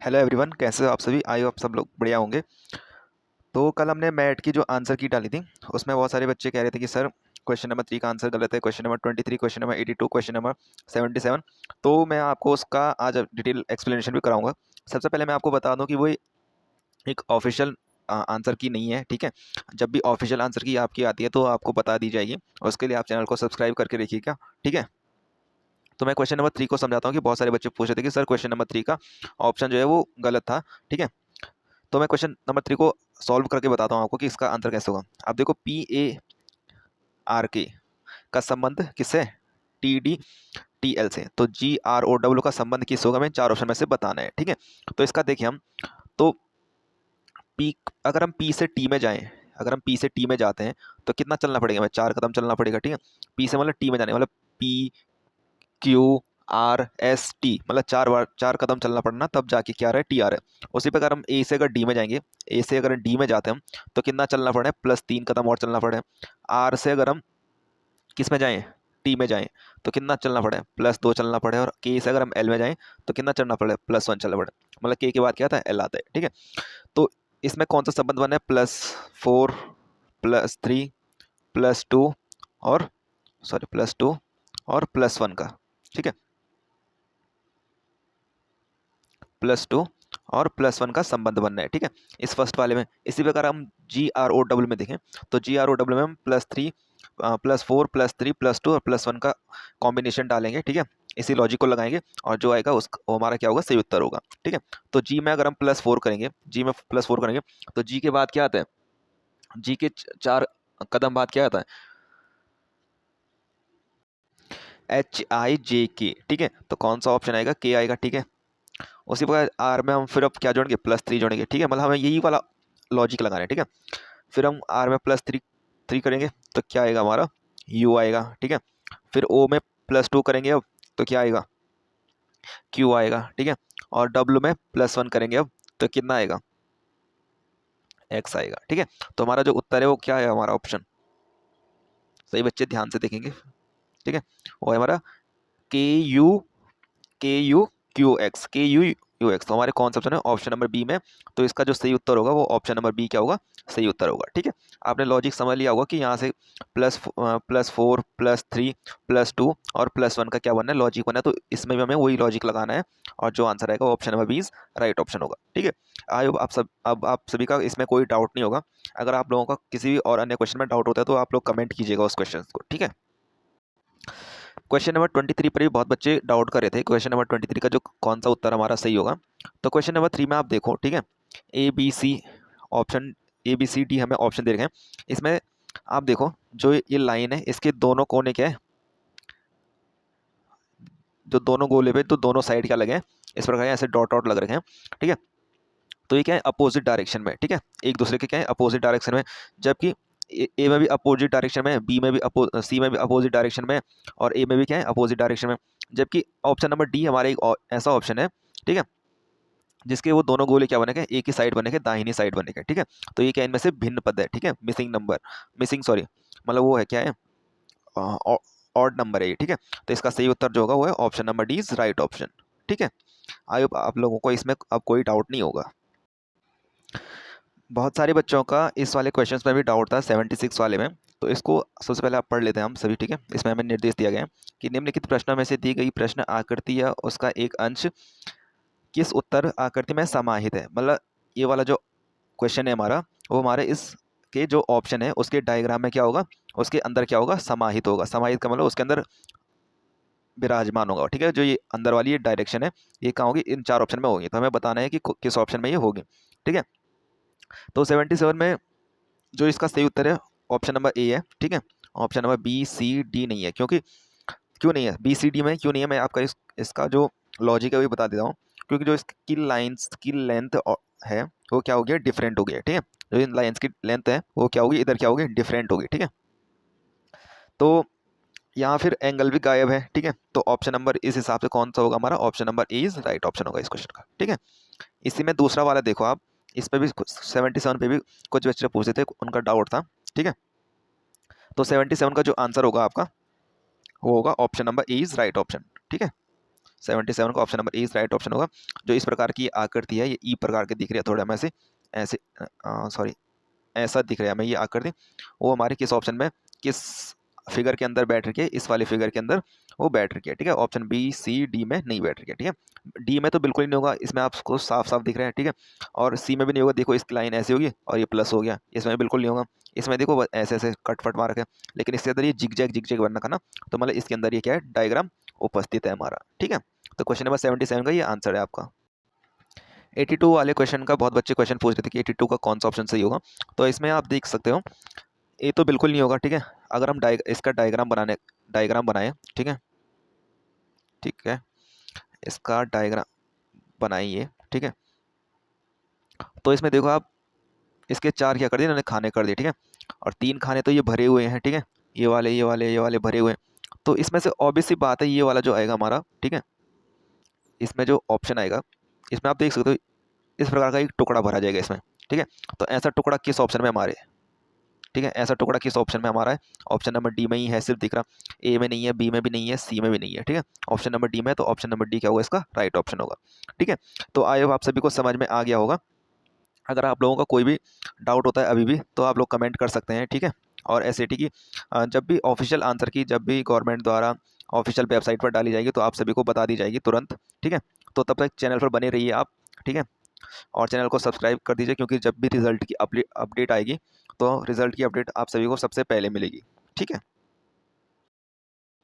Hello everyone, कैसे हो आप सभी। आई हो आप सब लोग बढ़िया होंगे। तो कल हमने मैट की जो आंसर की डाली थी, उसमें बहुत सारे बच्चे कह रहे थे कि सर क्वेश्चन नंबर 3 का आंसर गलत है, question number 23, question number 82, question number 77। तो मैं आपको उसका आज डिटेल एक्सप्लेनेशन भी कराऊंगा। सबसे पहले मैं आपको बता दूं कि वो एक ऑफिशियल आंसर की नहीं है, ठीक है। जब भी ऑफिशियल आंसर की आपकी आती है तो आपको बता दी जाएगी, और उसके लिए आप चैनल को सब्सक्राइब करके रखिएगा, ठीक है। तो मैं क्वेश्चन नंबर 3 को समझाता हूँ कि बहुत सारे बच्चे पूछ रहे थे कि सर क्वेश्चन नंबर 3 का ऑप्शन जो है वो गलत था, ठीक है। तो मैं क्वेश्चन नंबर 3 को सॉल्व करके बताता हूँ आपको कि इसका आंसर कैसे होगा। आप देखो, PARK का संबंध किससे? TDTL से। तो GROW का संबंध किस होगा? हमें चार ऑप्शन में से बताना है, ठीक है। तो इसका देखिए हम, तो पी, अगर हम पी से टी में जाएं, अगर हम पी से टी में जाते हैं तो कितना चलना पड़ेगा? हमें 4 कदम चलना पड़ेगा, ठीक है। पी से मतलब टी में जाने, मतलब PQRST, मतलब 4 बार 4 कदम चलना पड़ना, तब जाके क्या आ रहा है? टी आ रहा है। उसी प्रकार हम ए से अगर डी में जाएंगे, ए से अगर डी में जाते हैं हम, तो कितना चलना पड़े? +3 कदम और चलना पड़े। आर से अगर हम किस में जाएं? टी में जाएं, तो कितना चलना पड़े? +2 चलना पड़े। और के से अगर हम एल में जाएं तो कितना चलना पड़े? +1 चलना पड़े। मतलब के बाद क्या आता है? एल आता है, ठीक है। तो इसमें कौन सा संबंध बना है? +4 +3 +2 और +2 और +1 का, ठीक है। +2 और +1 का संबंध बनना है, ठीक है, इस फर्स्ट वाले में। इसी प्रकार हम GROW में देखें, तो GROW में हम +3 +4 +3 +2 और +1 का कॉम्बिनेशन डालेंगे, ठीक है। इसी लॉजिक को लगाएंगे और जो आएगा उस वो हमारा क्या होगा? सही उत्तर होगा, ठीक है। तो जी में अगर हम +4 करेंगे, जी में +4 करेंगे, तो जी के बाद क्या आता है? जी के 4 कदम बाद क्या आता है? HIJK, ठीक है। तो कौन सा ऑप्शन आएगा? के आएगा, ठीक है। उसी प्रकार आर में हम फिर अब क्या जोड़ेंगे? +3 जोड़ेंगे, ठीक है। मतलब हमें यही वाला लॉजिक लगाना है, ठीक है। फिर हम आर में +3 करेंगे तो क्या आएगा हमारा? यू आएगा, ठीक है। फिर ओ में +2 करेंगे अब, तो क्या आएगा? क्यू आएगा, ठीक है। और डब्ल्यू में +1 करेंगे अब, तो कितना आएगा? एक्स आएगा, ठीक है। तो हमारा जो उत्तर है वो क्या है? हमारा ऑप्शन सही, बच्चे ध्यान से देखेंगे, ठीक है। वो है हमारा KU QX। तो हमारे कौन सा ऑप्शन है? ऑप्शन नंबर बी में। तो इसका जो सही उत्तर होगा वो ऑप्शन नंबर बी क्या होगा? सही उत्तर होगा, ठीक है। आपने लॉजिक समझ लिया होगा कि यहाँ से +4 +3 +2 और +1 का क्या बनना है? लॉजिक बनना है। तो इसमें भी हमें वही लॉजिक लगाना है, और जो आंसर आएगा वो option number B right option होगा, ठीक है। आई होप आप सब, अब आप सभी का इसमें कोई डाउट नहीं होगा। अगर आप लोगों का किसी भी और अन्य क्वेश्चन में डाउट होता है तो आप लोग कमेंट कीजिएगा उस क्वेश्चन को, ठीक है। क्वेश्चन नंबर 23 पर भी बहुत बच्चे डाउट कर रहे थे, क्वेश्चन नंबर 23 का जो कौन सा उत्तर हमारा सही होगा। तो क्वेश्चन नंबर 3 में आप देखो, ठीक है। A B C option, ABCD हमें ऑप्शन दे रखे हैं। इसमें आप देखो, जो ये लाइन है इसके दोनों कोने क्या है? जो दोनों गोले पे तो दोनों साइड क्या लगे हैं? इस प्रकार ऐसे डॉट डॉट लग रखे हैं, ठीक है। तो ये क्या है? अपोजिट डायरेक्शन में, ठीक है। एक दूसरे के क्या है? अपोजिट डायरेक्शन में। जबकि ए में भी अपोजिट डायरेक्शन में, बी में भी सी में भी अपोजिट डायरेक्शन में, और ए में भी क्या है? अपोजिट डायरेक्शन में। जबकि ऑप्शन नंबर डी हमारा एक ऐसा ऑप्शन है, ठीक है, जिसके वो दोनों गोले क्या बनेंगे? एक ही साइड बनेंगे, दाहिनी साइड बनेंगे, ठीक है। तो ये क्या? इनमें से भिन्न पद है, ठीक है। मिसिंग सॉरी, मतलब वो है क्या है? ऑड नंबर है ये, ठीक है। तो इसका सही उत्तर जो होगा वो है option number D is right option, ठीक है। आई होप आप लोगों को इसमें अब कोई डाउट नहीं होगा। बहुत सारे बच्चों का इस वाले क्वेश्चंस में भी डाउट था, 76 वाले में। तो इसको सबसे पहले आप पढ़ लेते हैं हम सभी, ठीक है। इसमें हमें निर्देश दिया गया है कि निम्नलिखित प्रश्नों में से दी गई प्रश्न आकृति या उसका एक अंश किस उत्तर आकृति में समाहित है। मतलब ये वाला जो क्वेश्चन है हमारा, वो हमारे इस के जो ऑप्शन है उसके डायग्राम में क्या होगा? उसके अंदर क्या होगा? समाहित होगा। समाहित का मतलब उसके अंदर विराजमान होगा, ठीक है। जो ये अंदर वाली ये डायरेक्शन है, ये कहाँ होगी? इन चार ऑप्शन में होगी। तो हमें बताना है कि किस ऑप्शन में ये होगी, ठीक है। तो 77 में जो इसका सही उत्तर है ऑप्शन नंबर ए है, ठीक है। ऑप्शन नंबर BCD नहीं है, क्योंकि क्यों नहीं है BCD में? क्यों नहीं है? मैं आपका इसका जो लॉजिक है वही बता देता हूँ। क्योंकि जो इसकी लाइंस की लेंथ है वो क्या हो गया? डिफरेंट हो गया, ठीक है। जो इन लाइंस की लेंथ है वो क्या होगी? इधर क्या होगी? डिफरेंट होगी, ठीक है। तो यहाँ फिर एंगल भी गायब है, ठीक है। तो ऑप्शन नंबर इस हिसाब से कौन सा होगा हमारा? Option number A is right option होगा इस क्वेश्चन का, ठीक है। इसी में दूसरा वाला देखो आप, इस पे भी 77 पे भी कुछ बच्चे पूछे थे, उनका डाउट था, ठीक है। तो 77 का जो आंसर होगा आपका वो होगा option number A is right option, ठीक है। 77 का option number A is right option होगा। जो इस प्रकार की आकृति है, ये ई प्रकार की दिख रही है, थोड़ा मैं ऐसे सॉरी ऐसा दिख रहा है हमें ये आकृति, वो हमारे किस ऑप्शन में, किस फिगर के अंदर बैठ रही है, इस वाले फिगर के अंदर वो बैठ रही है, ठीक है। ऑप्शन बी सी डी में नहीं बैठ रही है, ठीक है। डी में तो बिल्कुल ही नहीं होगा, इसमें आपको साफ साफ दिख रहा है, ठीक है। और सी में भी नहीं होगा, देखो इसकी लाइन ऐसी होगी और ये प्लस हो गया, इसमें बिल्कुल नहीं होगा। इसमें देखो ऐसे ऐसे कटफट मार है, लेकिन इसके अंदर ये जिग जैग बनना का ना, तो मतलब इसके अंदर ये क्या है, डायग्राम उपस्थित है हमारा, ठीक है। तो क्वेश्चन नंबर 77 का ये आंसर है आपका। 82 वाले क्वेश्चन का बहुत बच्चे क्वेश्चन पूछ रहे थे कि 82 का कौन सा ऑप्शन सही होगा। तो इसमें आप देख सकते हो ये तो बिल्कुल नहीं होगा, ठीक है। अगर हम इसका डायग्राम बनाए, ठीक है, ठीक है, इसका डायग्राम बनाइए, ठीक है। तो इसमें देखो आप, इसके 4 क्या कर दिए इन्होंने, खाने कर दिए, ठीक है। और 3 खाने तो ये भरे हुए हैं, ठीक है, ये वाले भरे हुए हैं। तो इसमें से ऑब्वियस सी बात है ये वाला जो आएगा हमारा, ठीक है, इसमें जो ऑप्शन आएगा, इसमें आप देख सकते हो इस प्रकार का एक टुकड़ा भरा जाएगा इसमें, ठीक है। तो ऐसा टुकड़ा किस ऑप्शन में हमारे, ठीक है, ऐसा टुकड़ा किस ऑप्शन में हमारा है, ऑप्शन नंबर डी में ही है, सिर्फ दिख रहा, ए में नहीं है, बी में भी नहीं है, सी में भी नहीं है, ठीक है। ऑप्शन नंबर डी में है, तो ऑप्शन नंबर डी क्या होगा, इसका राइट ऑप्शन होगा, ठीक है। तो आई होप आप सभी को समझ में आ गया होगा। अगर आप लोगों का कोई भी डाउट होता है अभी भी, तो आप लोग कमेंट कर सकते हैं, ठीक है। और एसएटी की जब भी ऑफिशियल आंसर की, जब भी गवर्नमेंट द्वारा ऑफिशियल वेबसाइट पर डाली जाएगी, तो आप सभी को बता दी जाएगी तुरंत, ठीक है। तो तब तक चैनल पर बने रहिए आप, ठीक है। और चैनल को सब्सक्राइब कर दीजिए, क्योंकि जब भी रिजल्ट की अपडेट आएगी, तो रिजल्ट की अपडेट आप सभी को सबसे पहले मिलेगी, ठीक है।